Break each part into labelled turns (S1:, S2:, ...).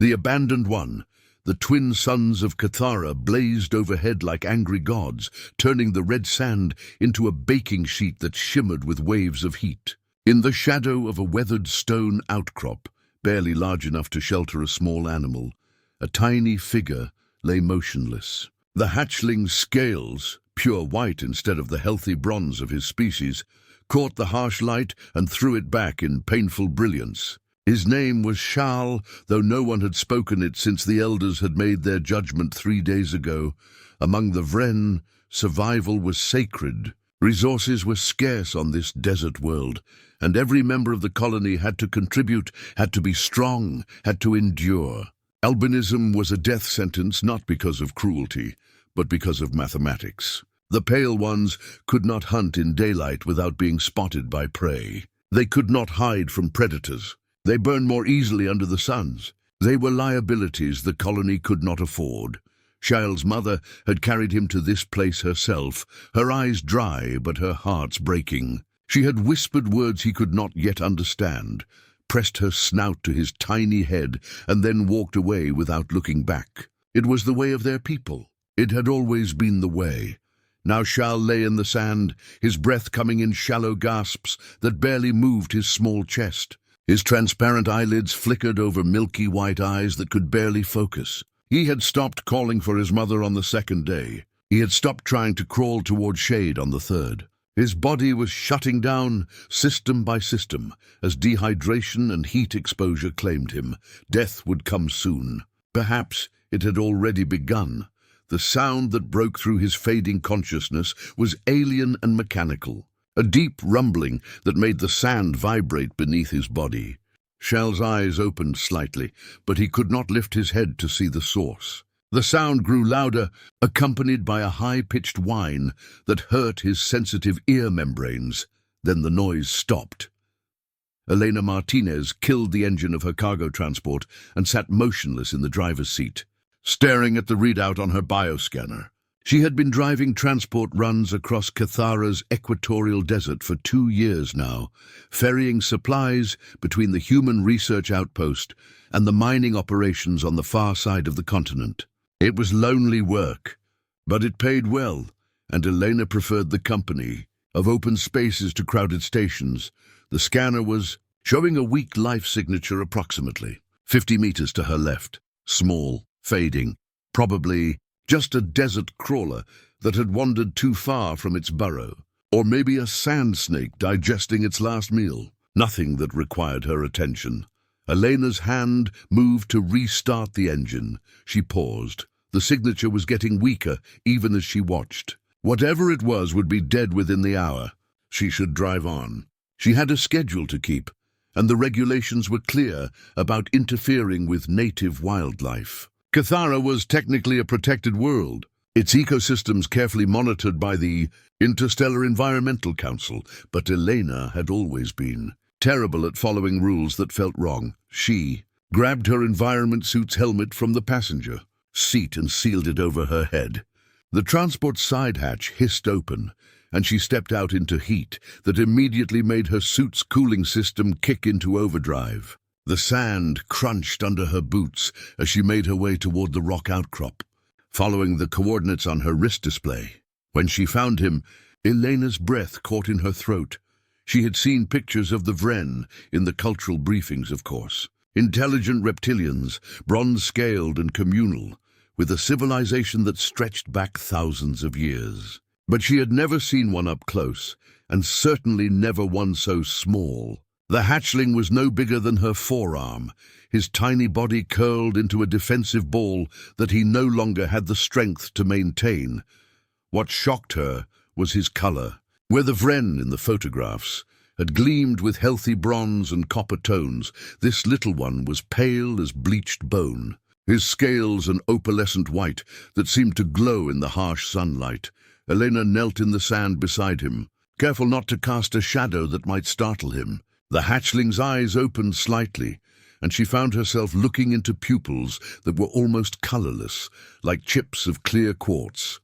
S1: The abandoned one, the twin sons of Cathara, blazed overhead like angry gods, turning the red sand into a baking sheet that shimmered with waves of heat. In the shadow of a weathered stone outcrop, barely large enough to shelter a small animal, a tiny figure lay motionless. The hatchling's scales, pure white instead of the healthy bronze of his species, caught the harsh light and threw it back in painful brilliance. His name was Shal, though no one had spoken it since the elders had made their judgment 3 days ago. Among the Vren, survival was sacred. Resources were scarce on this desert world, and every member of the colony had to contribute, had to be strong, had to endure. Albinism was a death sentence not because of cruelty, but because of mathematics. The Pale Ones could not hunt in daylight without being spotted by prey. They could not hide from predators. They burned more easily under the suns. They were liabilities the colony could not afford. Shal's mother had carried him to this place herself, her eyes dry but her heart's breaking. She had whispered words he could not yet understand, pressed her snout to his tiny head, and then walked away without looking back. It was the way of their people. It had always been the way. Now Shal lay in the sand, his breath coming in shallow gasps that barely moved his small chest. His transparent eyelids flickered over milky white eyes that could barely focus. He had stopped calling for his mother on the 2nd day. He had stopped trying to crawl toward shade on the 3rd. His body was shutting down, system by system, as dehydration and heat exposure claimed him. Death would come soon. Perhaps it had already begun. The sound that broke through his fading consciousness was alien and mechanical. A deep rumbling that made the sand vibrate beneath his body. Shal's eyes opened slightly, but he could not lift his head to see the source. The sound grew louder, accompanied by a high-pitched whine that hurt his sensitive ear membranes. Then the noise stopped. Elena Martinez killed the engine of her cargo transport and sat motionless in the driver's seat, staring at the readout on her bioscanner. She had been driving transport runs across Cathara's equatorial desert for 2 years now, ferrying supplies between the human research outpost and the mining operations on the far side of the continent. It was lonely work, but it paid well, and Elena preferred the company of open spaces to crowded stations. The scanner was showing a weak life signature approximately 50 meters to her left, small, fading, probably just a desert crawler that had wandered too far from its burrow, or maybe a sand snake digesting its last meal. Nothing that required her attention. Elena's hand moved to restart the engine. She paused. The signature was getting weaker even as she watched. Whatever it was would be dead within the hour. She should drive on. She had a schedule to keep, and the regulations were clear about interfering with native wildlife. Cathara was technically a protected world, its ecosystems carefully monitored by the Interstellar Environmental Council, but Elena had always been terrible at following rules that felt wrong. She grabbed her environment suit's helmet from the passenger seat and sealed it over her head. The transport side hatch hissed open, and she stepped out into heat that immediately made her suit's cooling system kick into overdrive. The sand crunched under her boots as she made her way toward the rock outcrop, following the coordinates on her wrist display. When she found him, Elena's breath caught in her throat. She had seen pictures of the Vren in the cultural briefings, of course. Intelligent reptilians, bronze-scaled and communal, with a civilization that stretched back thousands of years. But she had never seen one up close, and certainly never one so small. The hatchling was no bigger than her forearm, his tiny body curled into a defensive ball that he no longer had the strength to maintain. What shocked her was his color. Where the Vren in the photographs had gleamed with healthy bronze and copper tones, this little one was pale as bleached bone, his scales an opalescent white that seemed to glow in the harsh sunlight. Elena knelt in the sand beside him, careful not to cast a shadow that might startle him. The hatchling's eyes opened slightly, and she found herself looking into pupils that were almost colorless, like chips of clear quartz.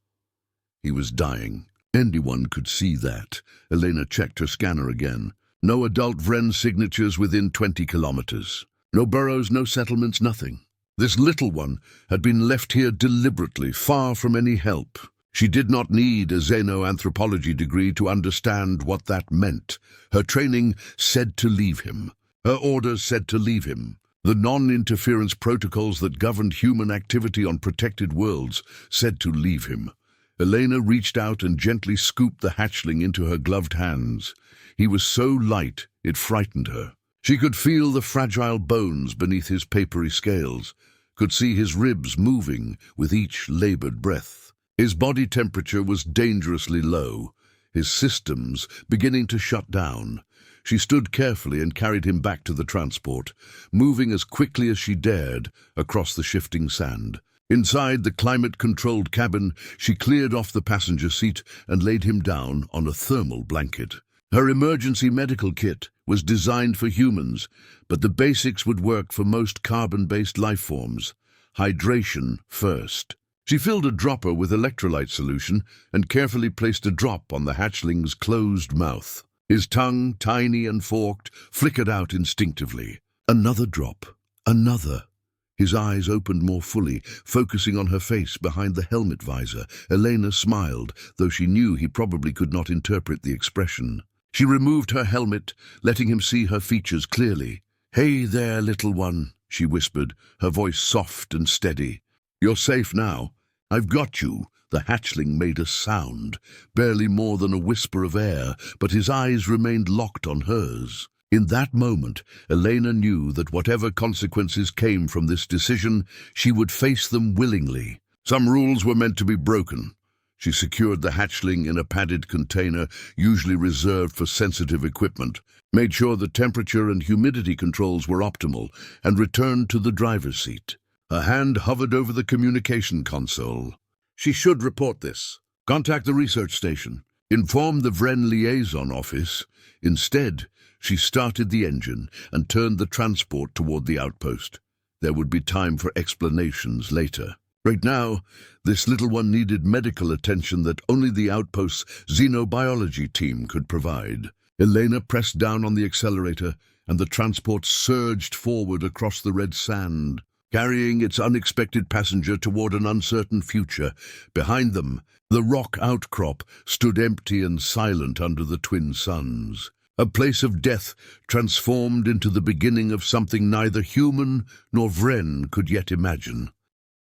S1: He was dying. Anyone could see that. Elena checked her scanner again. No adult Vren signatures within 20 kilometers. No burrows, no settlements, nothing. This little one had been left here deliberately, far from any help. She did not need a xenoanthropology degree to understand what that meant. Her training said to leave him. Her orders said to leave him. The non-interference protocols that governed human activity on protected worlds said to leave him. Elena reached out and gently scooped the hatchling into her gloved hands. He was so light, it frightened her. She could feel the fragile bones beneath his papery scales, could see his ribs moving with each labored breath. His body temperature was dangerously low, his systems beginning to shut down. She stood carefully and carried him back to the transport, moving as quickly as she dared across the shifting sand. Inside the climate-controlled cabin, she cleared off the passenger seat and laid him down on a thermal blanket. Her emergency medical kit was designed for humans, but the basics would work for most carbon-based life forms. Hydration first. She filled a dropper with electrolyte solution and carefully placed a drop on the hatchling's closed mouth. His tongue, tiny and forked, flickered out instinctively. Another drop. Another. His eyes opened more fully, focusing on her face behind the helmet visor. Elena smiled, though she knew he probably could not interpret the expression. She removed her helmet, letting him see her features clearly. "Hey there, little one," she whispered, her voice soft and steady. "You're safe now. I've got you." The hatchling made a sound, barely more than a whisper of air, but his eyes remained locked on hers. In that moment, Elena knew that whatever consequences came from this decision, she would face them willingly. Some rules were meant to be broken. She secured the hatchling in a padded container, usually reserved for sensitive equipment, made sure the temperature and humidity controls were optimal, and returned to the driver's seat. Her hand hovered over the communication console. She should report this. Contact the research station. Inform the Vren liaison office. Instead, she started the engine and turned the transport toward the outpost. There would be time for explanations later. Right now, this little one needed medical attention that only the outpost's xenobiology team could provide. Elena pressed down on the accelerator, and the transport surged forward across the red sand, carrying its unexpected passenger toward an uncertain future. Behind them, the rock outcrop stood empty and silent under the twin suns. A place of death transformed into the beginning of something neither human nor Vren could yet imagine.